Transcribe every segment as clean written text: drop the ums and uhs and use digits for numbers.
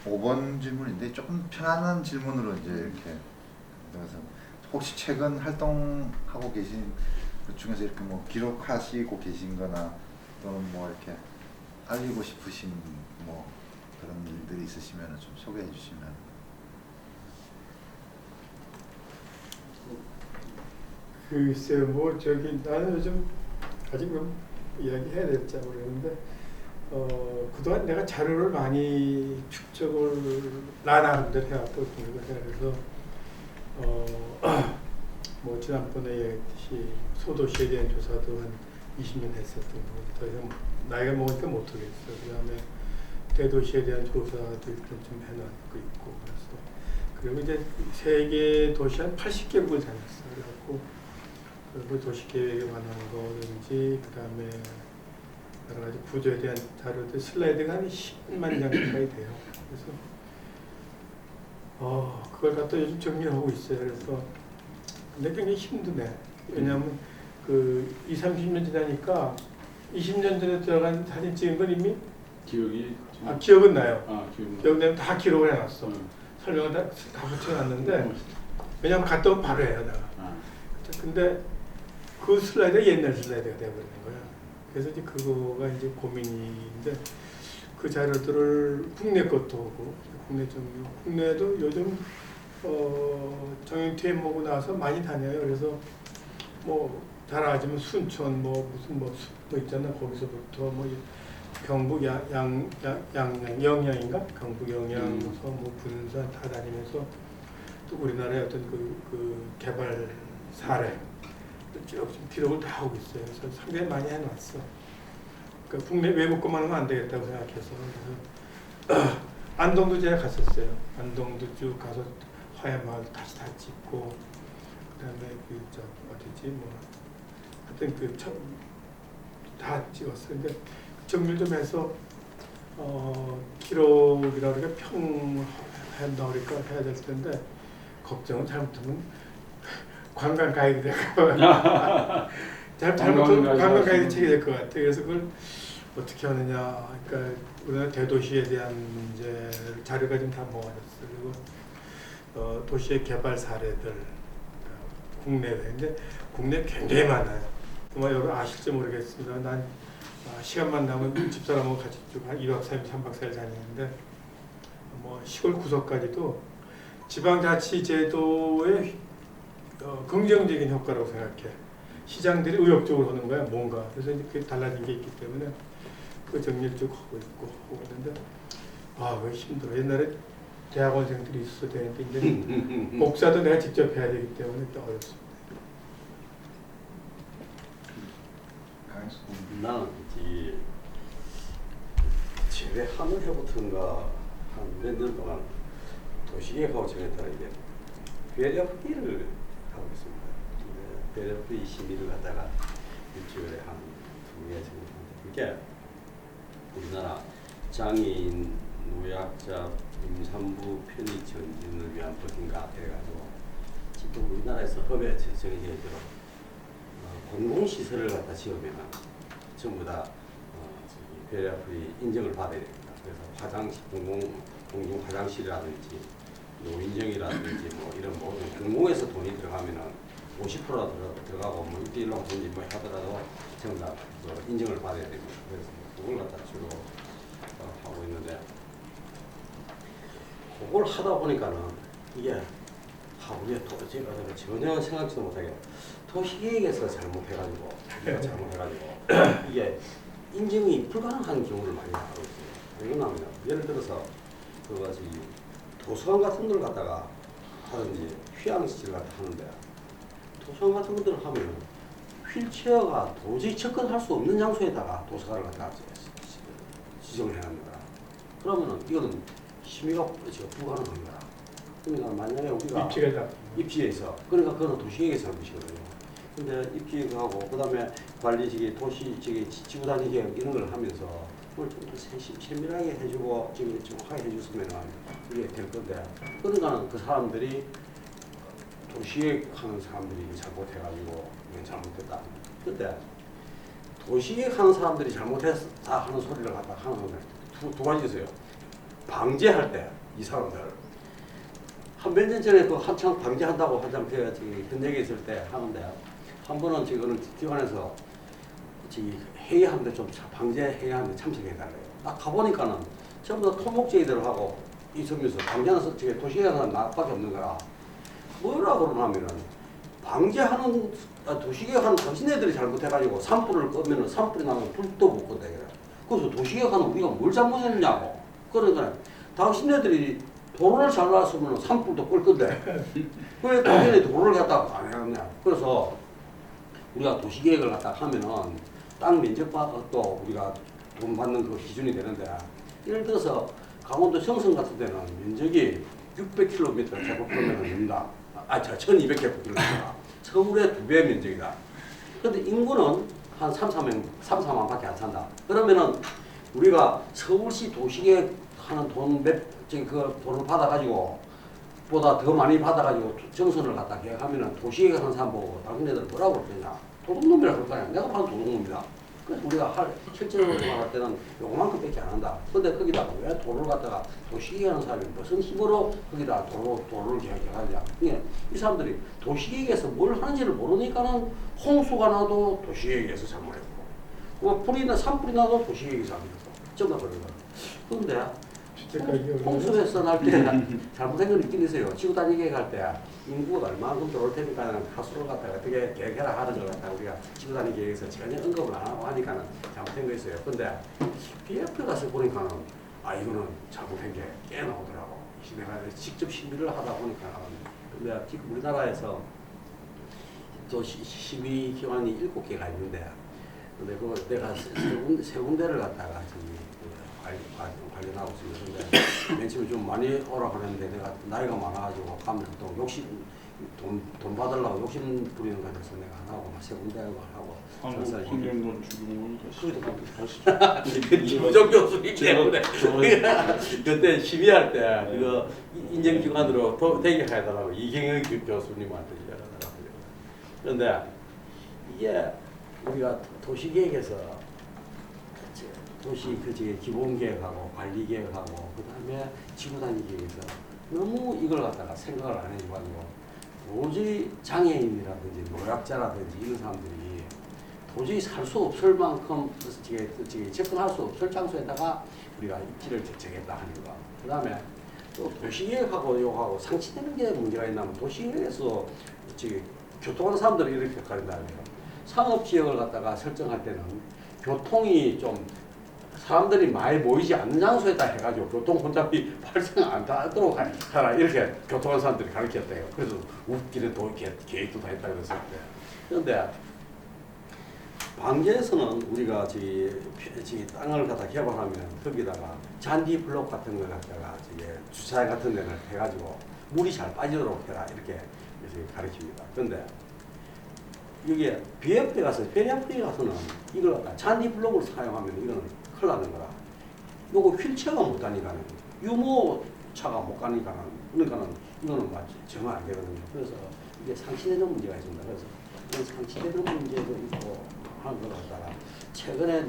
5번 질문인데 조금 편안한 질문으로 이제 이렇게 그래서 혹시 최근 활동하고 계신 그 중에서 이렇게 뭐 기록하시고 계신거나 또는 뭐 이렇게 알리고 싶으신 뭐 그런 일들이 있으시면 좀 소개해 주시면. 글쎄요, 뭐 저기 나는 요즘 아직 뭐 이야기해야 될지 모르겠는데 그동안 내가 자료를 많이 축적을 나름대로 해왔거든요. 그래서 뭐 지난번에 얘기했듯이 소도시에 대한 조사도 한 20년 했었던 거고 더 이상 나이가 먹으니까 못하겠어. 그다음에 대도시에 대한 조사도 일단 좀 해놓고 있고 그래서 그리고 이제 세계 도시 한 80개국을 다녔어. 그래갖고 그 도시 계획에 관한 거든지 그다음에 여러 가지 구조에 대한 자료들 슬라이드가 한 10만 장 가까이 돼요. 그래서 그걸 갖다 요즘 정리하고 있어요. 그래서 근데 굉장히 힘드네. 왜냐하면 그 20, 30년 지나니까 20년 전에 들어간 사진 찍은 건 이미 기억은 나요. 기억나면 다 기록을 해놨어. 설명을 다 붙여놨는데 왜냐하면 갔다 오면 바로 해요 내가. 근데 그 슬라이드가 옛날 슬라이드가 되어버리는 거야. 그래서 이제 그거가 이제 고민인데 그 자료들을 국내 것도 오고 국내도 요즘 정윤퇴임 오고 나서 많이 다녀요. 그래서 뭐 잘 알지만 순천 뭐 무슨 뭐 있잖아. 거기서부터 뭐 경북 영양인가 경북 영양에서 뭐 군산 다 다니면서 또 우리나라의 어떤 그 개발 사례 쭉 기록을 다 하고 있어요. 그래서 상당히 많이 해놨어. 그러니까 국내 외국 것만 하면 안 되겠다고 생각해서 그래서 안동도 제가 갔었어요. 안동도 쭉 가서 화해마을 다시 다 찍고 그다음에 어디지 뭐 하여튼 다 찍었어요. 근데 정리를 좀 해서 기록이라 그러니까 평한다 그러니까 해야 될 텐데 걱정은 잘못하면 관광 가이드 될까 잘못하면 관광 가이드 책이 될 것 같아. 그래서 그걸 어떻게 하느냐. 그러니까 우리나라 대도시에 대한 문제 자료가 좀 다 모아졌어. 그리고 도시의 개발 사례들 국내에 근데 국내 굉장히 많아요. 아마 여러분 아실지 모르겠습니다. 난 시간만 나면 집사람하고 같이 쭉 한 2박 3일, 3박 4일 다니는데 뭐 시골 구석까지도 지방자치 제도의 긍정적인 효과라고 생각해. 시장들이 의욕적으로 하는 거야, 뭔가. 그래서 이제 그게 달라진 게 있기 때문에 그 정리를 쭉 하고 있고 하고 있는데 왜 힘들어. 옛날에 대학원생들이 있어도 되는데 이제 복사도 내가 직접 해야 되기 때문에 또 어렵습니다. 나는 이 제대 하늘해부터인가 한 몇 년 동안 도시계획하고 정했다가 이제 배려회의를 하고 있습니다. 배려회의 심의를 갖다가 일주일에 한 2개 정도. 이게 우리나라 장애인, 노약자, 임산부 편의 전진을 위한 법인가 해가지고 지금 우리나라에서 법에 정해져 있도록 공공시설을 갖다 지으면 전부 다 배려회의 인정을 받아야 됩니다. 그래서 화장실, 공중 화장실이라든지 노인정이라든지 뭐 이런 모든 공공에서 돈이 들어가면은 50%가 들어가고 뭐 1대1로 하든지 뭐 하더라도 전부 다 인정을 받아야 됩니다. 그래서 그걸 갖다 주로 하고 있는데 그걸 하다 보니까는 이게 우리가 제가 전혀 생각지도 못하게 도시계획에서 잘못해가지고 이게 인정이 불가능한 경우를 많이 하고 있어요. 왜냐하면 예를 들어서 도서관 같은 걸 갖다가 하든지 휴양시설 갖다 하는데 도서관 같은 것들을 하면 휠체어가 도저히 접근할 수 없는 장소에다가 도서관을 갖다 지정을 해놨습니다. 그러면은 이거는 심의가 불가능한 거야. 그러니까 만약에 우리가 입지에서 그러니까 그거는 도시계획에서 하는 것이거든요. 근데 입지하고 그다음에 관리직이 도시직이 지구단위 계획 이런 걸 하면서 그걸 좀 더 세밀하게 해주고 좀 하게 해줬으면 이게 될 건데 그러니까 그 사람들이 도시계획 하는 사람들이 잘못해가지고 이건 잘못됐다. 근데 도시계획 하는 사람들이 잘못했다 하는 소리를 갖다 하는 건 두 가지 있어요. 방제할 때 이 사람들 한 몇 년 전에 그 한창 방제한다고 한창 현역에 있을 때 하는데 한 번은 지금 기관에서 회의하는데 좀 방제 회의하는데 참석해달래요. 딱 가보니까는 전부 다 토목제의대로 하고 있으면서 방제하는 도시계획은 나밖에 없는 거라 뭐라 그러냐면은 방제하는 도시계획하는 당신네들이 잘못해가지고 산불을 끄면은 산불이 나면 불도 못 끈다 그래. 그래서 도시계획하는 우리가 뭘 잘못했냐고. 그러니까 당신네들이 도로를 잘 놨으면 산불도 끌 건데 왜 당연히 도로를 갖다가 안 해놨냐. 그래서 우리가 도시계획을 갖다 하면은 땅 면적도 우리가 돈 받는 그 기준이 되는데 예를 들어서 강원도 정선 같은 데는 면적이 600km 제곱킬로미터 됩니다. 1200km. 서울의 2배 면적이다. 그런데 인구는 한 3,4만 밖에 안 산다. 그러면은 우리가 서울시 도시계획 하는 그 돈을 받아가지고 보다 더 많이 받아가지고 정선을 갖다 계획하면은 도시계획 하는 사람 보고 당신네들 뭐라고 그럴 거냐. 도둑놈이라 그럴 거 아니야. 내가 봐도 도둑놈이다. 그래서 우리가 실제로 말할 때는 요만큼밖에 안 한다. 근데 거기다가 왜 도로를 갖다가 도시계획 하는 사람이 무슨 힘으로 거기다 도로를 계획하느냐. 이 사람들이 도시계획에서 뭘 하는지를 모르니까는 홍수가 나도 도시계획에서 잘못했고, 뭐 산불이 나도 도시계획에서 잘못했고, 전부 다 그런 거야. 그런데 홍수에서 날 때 잘못된 건 있긴 있어요. 지구단위 계획할 때 인구가 얼마만큼 들어올 테니까 하수를 갖다가 어떻게 계획해라 하는 걸 갖다가 우리가 지구단위 계획에서 전혀 언급을 안 하고 하니까는 잘못된 거 있어요. 근데 BF 가서 보니까는 이거는 잘못된 게 꽤 나오더라고. 내가 직접 심의를 하다 보니까. 근데 지금 우리나라에서 또 심의 기관이 7개가 있는데, 근데 그 내가 세 군데를 갖다가 관련하고 있습니다. 근데 맨 처음에 좀 많이 오라 그랬는데 내가 나이가 많아가지고 가면 또 돈 받으려고 욕심 부리는 거 같아서 내가 안 하고 세 군데 하고 한국환경건축용을 가시죠. 김호정 교수님 때문에 그때 심의할 때 그거 인정기관으로 대기해달라고 이경영 교수님한테 얘기하더라고요. 그런데 이게 우리가 도시계획에서 도시 기본계획하고 관리계획하고 그 다음에 지구단위 계획에서 너무 이걸 갖다가 생각을 안 해가지고 도저히 장애인이라든지 노약자라든지 이런 사람들이 도저히 살 수 없을 만큼 접근할 수 없을 장소에다가 우리가 입지를 정했다 하는 거. 그 다음에 또 도시계획하고 요하고 상치되는 게 문제가 있냐면 도시계획에서 교통하는 사람들이 이렇게 가린다는 거예요. 상업지역을 갖다가 설정할 때는 교통이 좀 사람들이 많이 모이지 않는 장소에다 해가지고 교통 혼잡이 발생 안 하도록 하라 이렇게 교통하는 사람들이 가르쳤대요. 그래서 웃기는 계획도 다 했다 그랬을 때. 그런데 방제에서는 우리가 땅을 갖다 개발하면 거기다가 잔디 블록 같은 걸 갖다가 주차장 같은 데를 해가지고 물이 잘 빠지도록 해라 이렇게 가르칩니다. 그런데 여기에 BF에 가서 베리아프리에 가서는 이걸 갖다 잔디 블록을 사용하면 이거는 큰일 나는 거라. 요거 휠체어가 못 다니까는 유모차가 못 가니까는 그러니까는 이거는 정말 안 되거든요. 그래서 이게 상치되는 문제가 있습니다. 그래서 이런 상치되는 문제도 있고 하는 걸 갖다가 최근에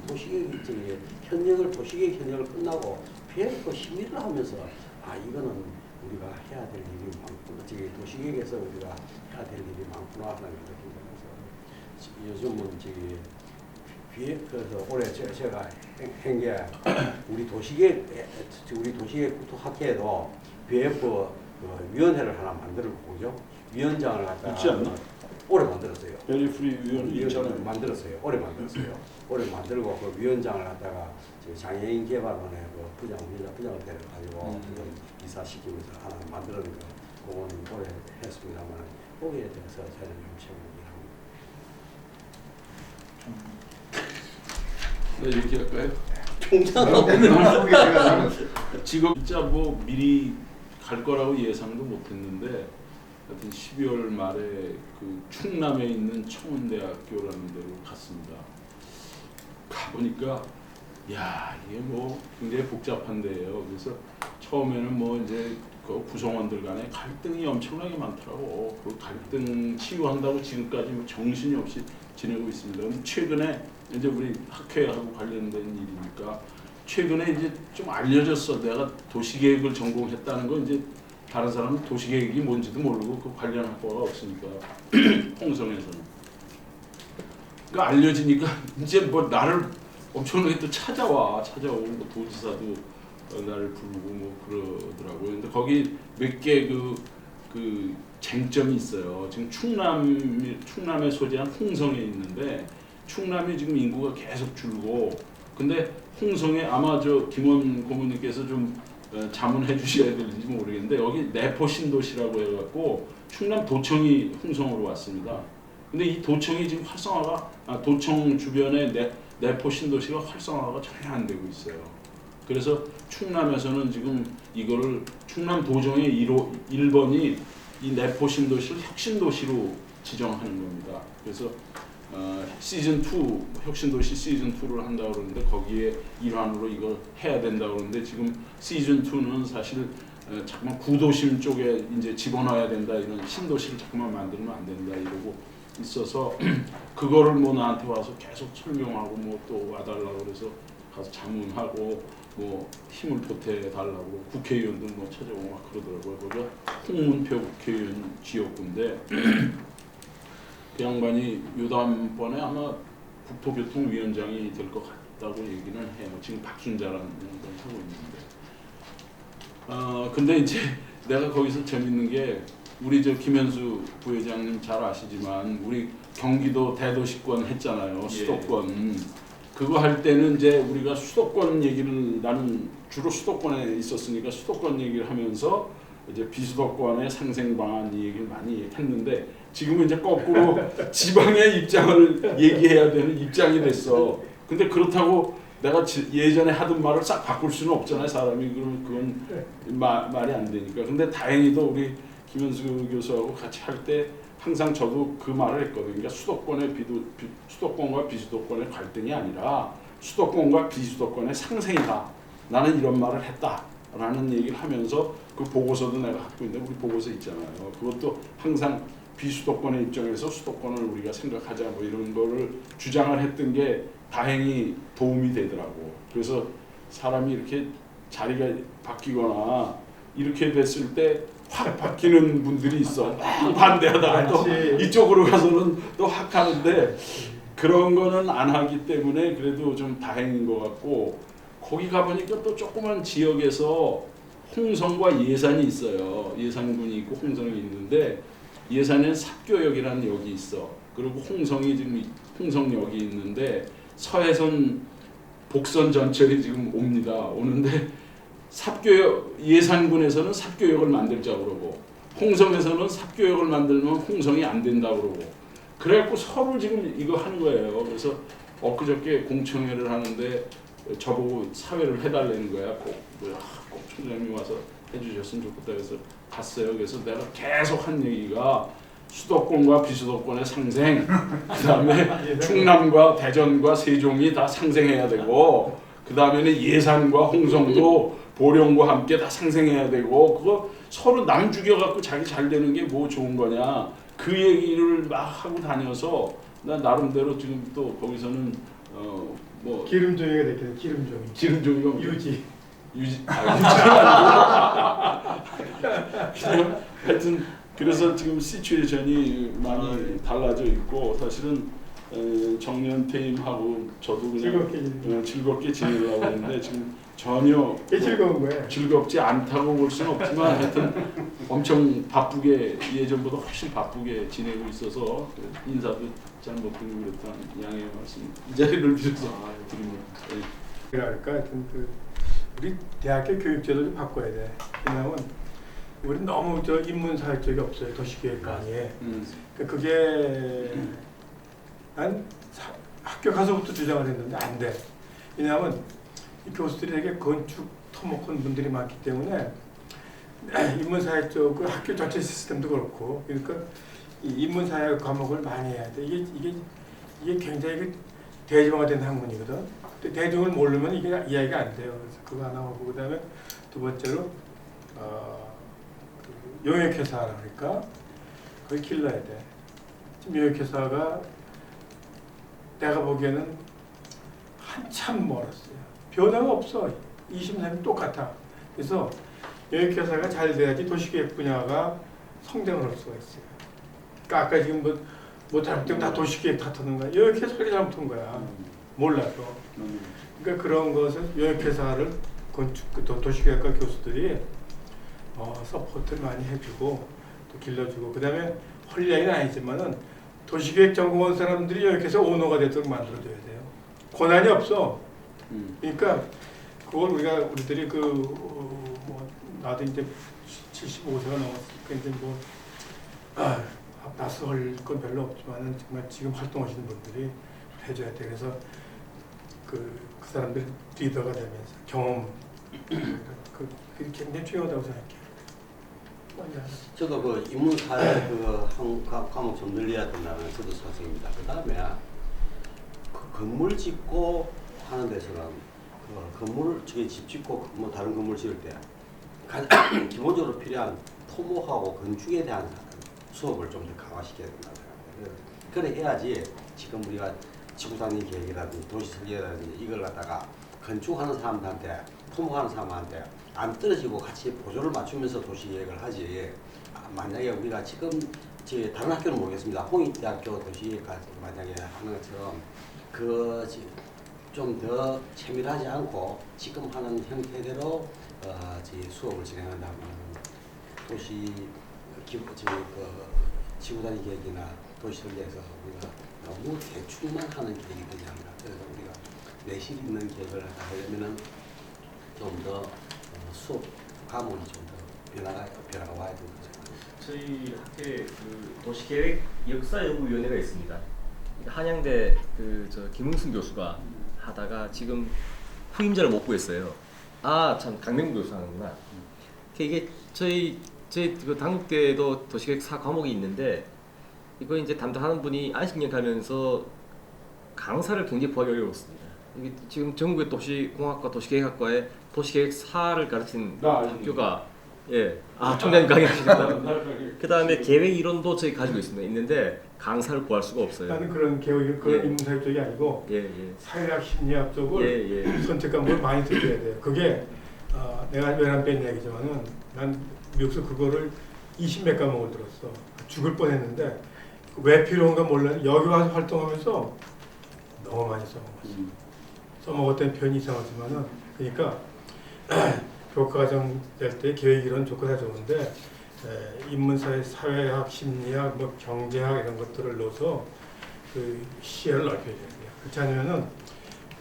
도시계획 현역을 끝나고 BF 심의를 하면서 이거는 우리가 해야 될 일이 많구나. 도시계획에서 우리가 해야 될 일이 많구나 하는 걸 느끼면서 요즘은 그래서 올해 제가 한 게 우리 도시계획 학회에도 BF 위원회를 하나 만들고 그죠? 위원장을 갖다가 있지 않나? 올해 만들었어요. 베리프리 위원 있잖아요. 만들었어요. 올해 만들었어요. 올해 만들고 그 위원장을 갖다가 장애인 개발원에 부장을 데려가지고 이사시키면서 하나 만들었는데 그거는 올해 했습니다만 거기에 대해서 저는 좀 네, 이렇게 할까요? 총장 지금 진짜 뭐 미리 갈 거라고 예상도 못했는데 하여튼 12월 말에 그 충남에 있는 청운대학교라는 데로 갔습니다. 가보니까 야 이게 뭐 굉장히 복잡한 데예요. 그래서 처음에는 뭐 이제 그 구성원들 간에 갈등이 엄청나게 많더라고. 그 갈등 치유한다고 지금까지 뭐 정신이 없이 지내고 있습니다. 최근에 이제 우리 학회하고 관련된 일이니까 최근에 이제 좀 알려졌어. 내가 도시계획을 전공했다는 거 이제 다른 사람은 도시계획이 뭔지도 모르고 그 관련 학과가 없으니까 홍성에서는. 그러니까 알려지니까 이제 뭐 나를 엄청나게 또 찾아오고 뭐 도지사도 나를 부르고 뭐 그러더라고요. 근데 거기 몇 개 그 쟁점이 있어요. 지금 충남에 소재한 홍성에 있는데 충남이 지금 인구가 계속 줄고 근데 홍성에 아마 저 김원 고문님께서 좀 자문해 주셔야 될지 모르겠는데 여기 내포 신도시라고 해갖고 충남 도청이 홍성으로 왔습니다. 근데 이 도청이 지금 도청 주변에 내포 신도시가 활성화가 전혀 안 되고 있어요. 그래서 충남에서는 지금 이거를 충남 도정의 1번이 이 내포 신도시를 혁신도시로 지정하는 겁니다. 그래서 시즌 2 혁신도시 시즌 2를 한다고 그러는데 거기에 일환으로 이거 해야 된다고 그러는데 지금 시즌 2는 사실 자꾸만 구도심 쪽에 이제 집어넣어야 된다 이런 신도시를 자꾸만 만들면 안 된다 이러고 있어서 그거를 뭐 나한테 와서 계속 설명하고 뭐 또 와달라고 그래서 가서 자문하고 뭐 힘을 보태 달라고 국회의원들 뭐 찾아오고 막 그러더라고요. 거기가 홍문표 국회의원 지역구인데 그 양반이 요다음번에 아마 국토교통위원장이 될 것 같다고 얘기는 해요. 지금 박순자라는 걸 하고 있는데. 근데 이제 내가 거기서 재밌는 게 우리 저 김현수 부회장님 잘 아시지만 우리 경기도 대도시권 했잖아요. 수도권. 그거 할 때는 이제 우리가 수도권 얘기를 나는 주로 수도권에 있었으니까 수도권 얘기를 하면서 이제 비수도권의 상생 방안 이 얘기를 많이 했는데 지금은 이제 거꾸로 지방의 입장을 얘기해야 되는 입장이 됐어. 근데 그렇다고 내가 예전에 하던 말을 싹 바꿀 수는 없잖아요. 사람이 그러면 그건 말이 안 되니까. 근데 다행히도 우리 김현수 교수하고 같이 할 때 항상 저도 그 말을 했거든요. 그러니까 수도권과 비수도권의 갈등이 아니라 수도권과 비수도권의 상생이다. 나는 이런 말을 했다라는 얘기를 하면서 그 보고서도 내가 갖고 있는데 우리 보고서 있잖아요. 그것도 항상 비수도권의 입장에서 수도권을 우리가 생각하자 뭐 이런 거를 주장을 했던 게 다행히 도움이 되더라고. 그래서 사람이 이렇게 자리가 바뀌거나 이렇게 됐을 때 확 바뀌는 분들이 있어. 막 반대하다가 또 이쪽으로 가서는 또 확 하는데 그런 거는 안 하기 때문에 그래도 좀 다행인 것 같고 거기 가보니까 또 조그만 지역에서 홍성과 예산이 있어요. 예산군이 있고 홍성이 있는데 예산에는 삽교역이라는 역이 있어. 그리고 홍성이 지금 홍성역이 있는데 서해선 복선 전철이 지금 옵니다. 오는데 삽교역 예산군에서는 삽교역을 만들자 그러고 홍성에서는 삽교역을 만들면 홍성이 안 된다 그러고 그래갖고 서로 지금 이거 하는 거예요. 그래서 엊그저께 공청회를 하는데 저보고 사회를 해달라는 거야. 꼭 총장님 와서 해주셨으면 좋겠다 해서 갔어요. 그래서 내가 계속 한 얘기가 수도권과 비수도권의 상생, 그다음에 충남과 대전과 세종이 다 상생해야 되고, 그다음에는 예산과 홍성도 보령과 함께 다 상생해야 되고, 그거 서로 남 죽여갖고 자기 잘 되는 게 뭐 좋은 거냐, 그 얘기를 막 하고 다녀서 나 나름대로 지금 또 거기서는 뭐 기름종이가 됐겠네. 기름종이가 유지. 유지가 아니고 그냥 하여튼 그래서 지금 시츄에이션이 많이 달라져 있고 사실은 정년 퇴임하고 저도 그냥 즐겁게 지내려고 했는데 지금 전혀 즐거운 거예요. 즐겁지 않다고 볼 수는 없지만 하여튼 엄청 바쁘게 예전보다 훨씬 바쁘게 지내고 있어서 인사도 잘 못 드리고 그랬던 양해의 말씀 이 자리를 빌어서 드립니다. 그러니까 하여튼 우리 대학교 교육제도 좀 바꿔야 돼. 왜냐하면 우리 너무 저 인문사회 쪽이 없어요. 도시계획관에. 그게 난 학교 가서부터 주장을 했는데 안 돼. 왜냐하면 이 교수들이 되게 건축 토목한 분들이 많기 때문에 인문사회 쪽 그 학교 전체 시스템도 그렇고 그러니까 이 인문사회 과목을 많이 해야 돼. 이게 굉장히 대중화된 학문이거든. 근데 대중을 모르면 이게 이해가 안 돼요. 그래서 그거 하나 하고 그다음에 두 번째로 용역회사라 그러니까 그걸 길러야 돼. 지금 용역회사가 내가 보기에는 한참 멀었어요. 변화가 없어. 20년 똑같아. 그래서 여객회사가 잘 돼야지 도시계획 분야가 성장을 할 수가 있어요. 그러니까 아까 지금 뭐 잘못되면 다 도시계획 탓하는 거야. 여객회사가 잘못한 거야. 몰라서. 그러니까 그런 것을 여객회사를 도시계획과 교수들이 서포트를 많이 해주고 또 길러주고 그다음에 헐리향이는 아니지만은 도시계획 전공한 사람들이 여객회사 오너가 되도록 만들어줘야 돼요. 권한이 없어. 그러니까 그걸 우리들이 뭐 나도 이제 75세가 넘었으니까 이제 뭐 앞나서 할 건 별로 없지만은 정말 지금 활동하시는 분들이 해줘야 돼. 그래서 그 사람들이 리더가 되면서 경험 그게 굉장히 중요하다고 생각해요. 저도 그 인문사회 한 과목 좀 늘려야 된다는 저도 선생입니다. 그 다음에 그 건물 짓고 하는 데서는 건물 저기 집 짓고 뭐 다른 건물 지을 때 기본적으로 필요한 토목하고 건축에 대한 수업을 좀 더 강화시켜야 된다고 생각해요. 그래 해야지 지금 우리가 지구단위 계획이라든지 도시 설계라든지 이걸 갖다가 건축하는 사람들한테 토목하는 사람한테 안 떨어지고 같이 보조를 맞추면서 도시 계획을 하지. 만약에 우리가 지금 다른 학교는 모르겠습니다. 홍익대학교 도시 만약에 하는 것처럼 좀 더 채밀하지 않고 지금 하는 형태대로 수업을 진행한다면 도시 지구단위 계획이나 도시 설계에서 우리가 너무 대충만 하는 계획이 되지 않나. 그래서 우리가 내실 있는 계획을 하려면은 좀 더 수업 과목이 좀 더 변화가 와야 된다고 생각합니다. 저희 학교에 그 도시계획 역사연구위원회가 있습니다. 한양대 저 김웅순 교수가 하다가 지금 후임자를 못 구했어요. 아 참 강명구 교수 하는구나. 이게 저희 그 당국대에도 도시계획 4과목이 있는데 이거 이제 담당하는 분이 안식년 가면서 강사를 굉장히 구하기 어려웠습니다. 이게 지금 전국의 도시공학과 도시계획학과에 도시계획 4를 가르치는 학교가 총장님 강의하시겠다. 그 다음에 계획 이론도 저희 가지고 있는데 강사를 구할 수가 없어요. 나는 그런 계획 그런 인문사회 쪽이 아니고 사회학 심리학 쪽을 선택 과목을 많이 들어야 돼요. 그게 내가 왜안 뺀 얘기지만은 난 미국에서 그거를 20몇 과목을 들었어. 죽을 뻔했는데 왜 필요한가 몰라. 여기 와서 활동하면서 너무 많이 써먹었어. 써먹었던 편이 이상하지만은 그러니까 교과과정 될 때 계획 이론 좋고 다 좋은데 인문사회, 사회학, 심리학, 뭐 경제학 이런 것들을 넣어서 그 시야를 넓혀야 돼요. 그렇지 않으면은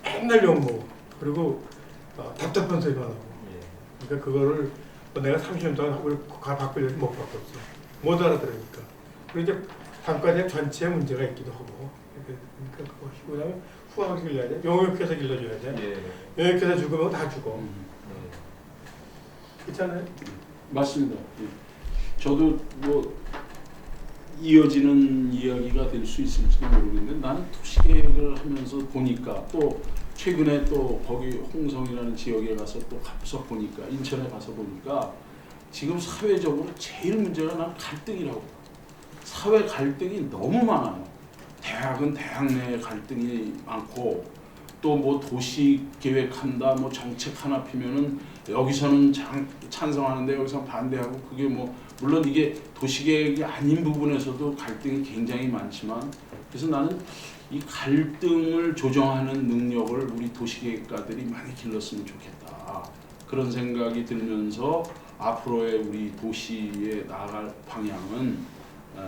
맨날 욕먹고 그리고 답답한 소리만 하고. 그러니까 그거를 내가 30년 동안 우리 바꾸려고 못 바꿨어. 못 알아들으니까. 그리고 이제 단과대 전체에 문제가 있기도 하고. 그러니까 그거 하시고 그다음에 후학을 길러야 돼. 영역해서 길러줘야 돼. 영역해서 죽으면 다 죽어. 그렇잖아요. 맞습니다. 저도 뭐 이어지는 이야기가 될 수 있을지도 모르겠는데 나는 도시계획을 하면서 보니까 또 최근에 또 거기 홍성이라는 지역에 가서 또 가서 보니까 인천에 가서 보니까 지금 사회적으로 제일 문제가 난 갈등이라고. 사회 갈등이 너무 많아요. 대학은 대학 내 갈등이 많고 또 뭐 도시 계획한다 뭐 정책 하나 피면은 여기서는 찬성하는데 여기서 반대하고 그게 뭐 물론 이게 도시계획이 아닌 부분에서도 갈등이 굉장히 많지만 그래서 나는 이 갈등을 조정하는 능력을 우리 도시계획가들이 많이 길렀으면 좋겠다 그런 생각이 들면서 앞으로의 우리 도시에 나아갈 방향은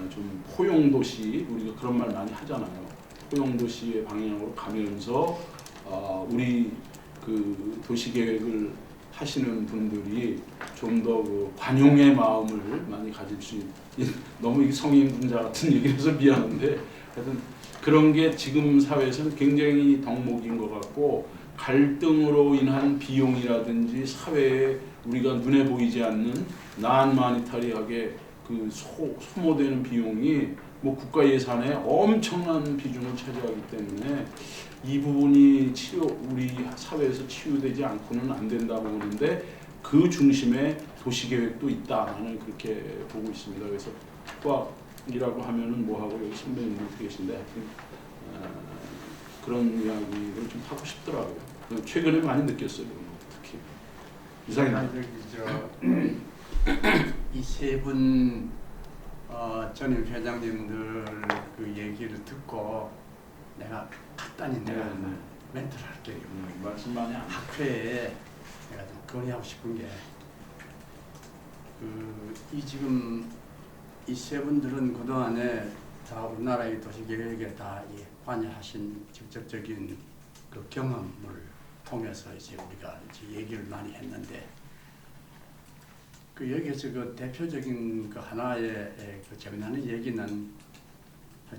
좀 포용도시 우리가 그런 말 많이 하잖아요. 포용도시의 방향으로 가면서 우리 그 도시계획을 하시는 분들이 좀 더 그 관용의 마음을 많이 가질 수 있는 너무 성인분자 같은 얘기라서 미안한데 하여튼 그런 게 지금 사회에서는 굉장히 덕목인 것 같고 갈등으로 인한 비용이라든지 사회에 우리가 눈에 보이지 않는 난마니타리하게 그 소모되는 비용이 뭐 국가 예산에 엄청난 비중을 차지하기 때문에 이 부분이 우리 사회에서 치유되지 않고는 안 된다고 보는데 그 중심에 도시계획도 있다. 나는 그렇게 보고 있습니다. 그래서 후학이라고 하면은 뭐하고 여기 선배님들 계신데 그런 이야기를 좀 하고 싶더라고요. 최근에 많이 느꼈어요. 특히 이상입니다. 이 세 분 전임 회장님들 그 얘기를 듣고 내가 간단히 내가 멘트를 할게요. 말씀 많이 안 학회에 내가 좀 건의하고 싶은 게 이 지금 이 세 분들은 그동안에 다 우리나라의 도시계획에 다 관여하신 직접적인 그 경험을 통해서 이제 우리가 이제 얘기를 많이 했는데 그 여기에서 그 대표적인 그 하나의 그 재미나는 얘기는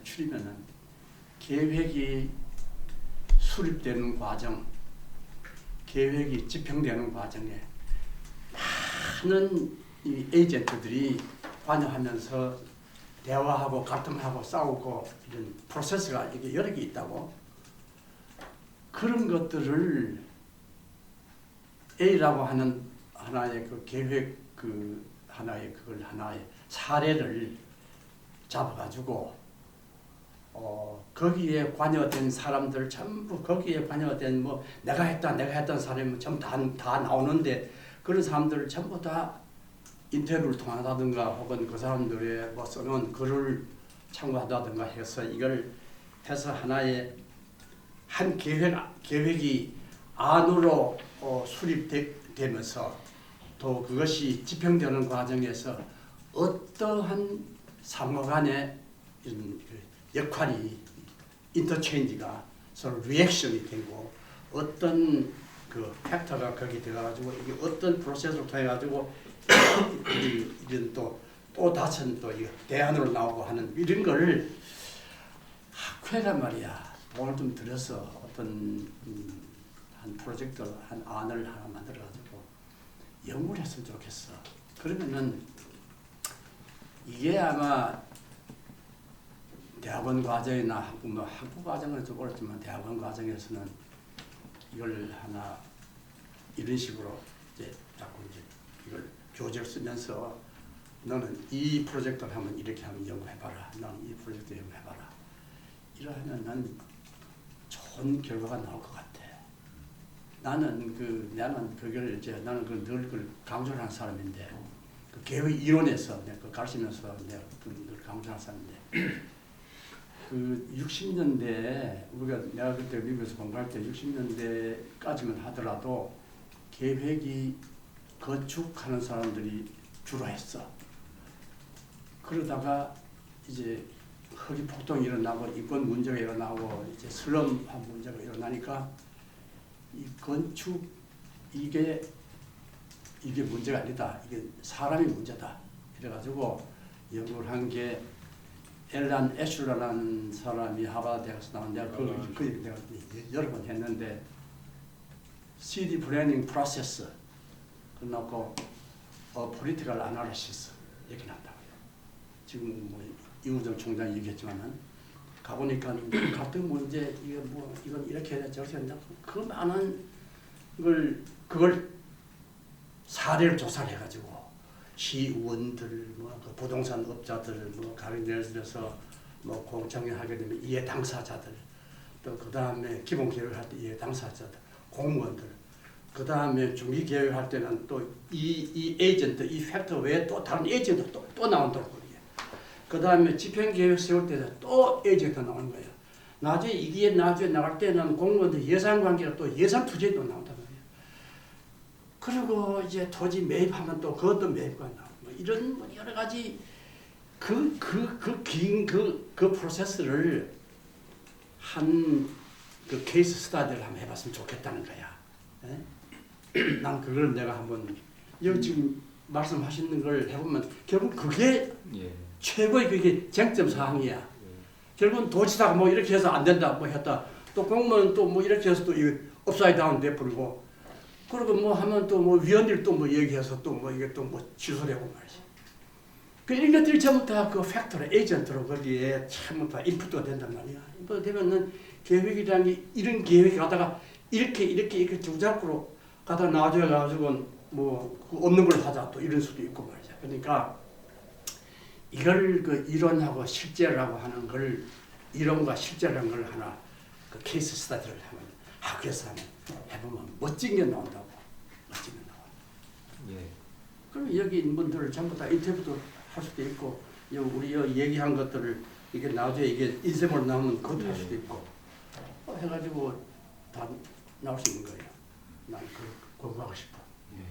추리면은 계획이 수립되는 과정, 계획이 집행되는 과정에 많은 이 에이전트들이 관여하면서 대화하고 갈등하고 싸우고 이런 프로세스가 이게 여러 개 있다고. 그런 것들을 A라고 하는 하나의 그 계획 그 하나의 그걸 하나의 사례를 잡아가지고 거기에 관여된 사람들 전부 거기에 관여된 뭐 내가 했던 사람이 전부 다 나오는데 그런 사람들을 전부 다 인터뷰를 통한다든가 혹은 그 사람들의 뭐 써놓은 글을 참고한다든가 해서 이걸 해서 하나의 한 계획이 안으로 수립되면서 또 그것이 집행되는 과정에서 어떠한 상호간의 역할이 인터체인지가 서로 리액션이 되고 어떤 그 팩터가 거기 들어가지고 이게 어떤 프로세스를 통해 가지고 이런 또 다른 또 대안으로 나오고 하는 이런 거를 학회란 말이야 돈을 좀 들여서 어떤 한 프로젝트 한 안을 하나 만들어 가지고 연구를 했으면 좋겠어. 그러면은 이게 아마 대학원 과정이나 학부 과정은 좀 어렵지만 대학원 과정에서는 이걸 하나 이런 식으로 이제 자꾸 이제 이걸 교재를 쓰면서 너는 이 프로젝트를 하면 이렇게 하면 연구해봐라. 너는 이 프로젝트 연구해봐라. 이러면 난 좋은 결과가 나올 것 같아. 나는 그걸 이제 나는 늘 그걸 강조를 하는 사람인데 그 계획 이론에서 내가 그 가르치면서 내가 늘 강조하는 사람인데 그 60년대에 내가 그때 미국에서 공부할 때 60년대까지만 하더라도 계획이 건축하는 사람들이 주로 했어. 그러다가 이제 허리 폭동이 일어나고 인권 문제가 일어나고 이제 슬럼한 문제가 일어나니까 이 건축 이게 문제가 아니다. 이게 사람이 문제다. 이래가지고 연구를 한 게 엘란 애슐러라는 사람이 하버드 대학에서 나온 내가 그 얘기 내가 여러 번 했는데 CD 플래닝 프로세스 끝나고 political analysis 얘기 나왔다고요. 지금 뭐 이우정 총장이 얘기했지만은 가보니까 갈등 문제 이건 이렇게 해야 돼 저렇게 해야 돼 그 많은 그걸 사례를 조사를 해가지고 시의원들 그 부동산 업자들 가령 예를 들어서 공청회 하게 되면 이해 당사자들 또 그 다음에 기본 계획을 할 때 이해 당사자들 공무원들 그 다음에 중기 계획을 할 때는 또 이 에이전트 이 팩터 외에 또 다른 에이전트 또 나온다고 그러게. 그 다음에 집행 계획 세울 때는 또 에이전트 나오는 거예요. 나중에 나갈 때는 공무원들 예산 관계가 또 예산 투자도 나온다고. 그리고 이제 토지 매입하면 또 그것도 매입가 나오고 이런 여러 가지 그 프로세스를 한 그 케이스 스타디를 한번 해봤으면 좋겠다는 거야. 난 그걸 내가 한번 여기 지금 말씀하시는 걸 해보면 결국 그게 최고의 그게 쟁점 사항이야. 결국은 도지사가 뭐 이렇게 해서 안 된다 뭐 했다 또 공무원 또 뭐 이렇게 해서 또 업사이드 다운 돼버리고 그리고 뭐 하면 또 뭐 위원들 또 뭐 얘기해서 또 뭐 이게 또 뭐 취소되고 말이지. 그 이런 것들이 전부 다 그 팩터로 에이전트로 거기에 전부 다 인풋도 된단 말이야. 인풋 되면은 계획이라는 게 이런 계획이 가다가 이렇게 주작으로 가다 나중에 가지고 뭐 없는 걸 하자 또 이런 수도 있고 말이야. 그러니까 이걸 그 이론하고 실제라고 하는 걸 이론과 실제라는 걸 하나 그 케이스 스타디를 하면 학교에서 하면 해보면 멋진 게 나온다고. 멋진 게 나와. 예. 그럼 여기 있는 분들을 전부 다 인터뷰도 할 수도 있고 우리 얘기한 것들을 이게 나중에 이게 인쇄물로 나오면 그것도 할 수도 있고 해가지고 다 나올 수 있는 거예요. 난 그걸 공부하고 싶어. 예.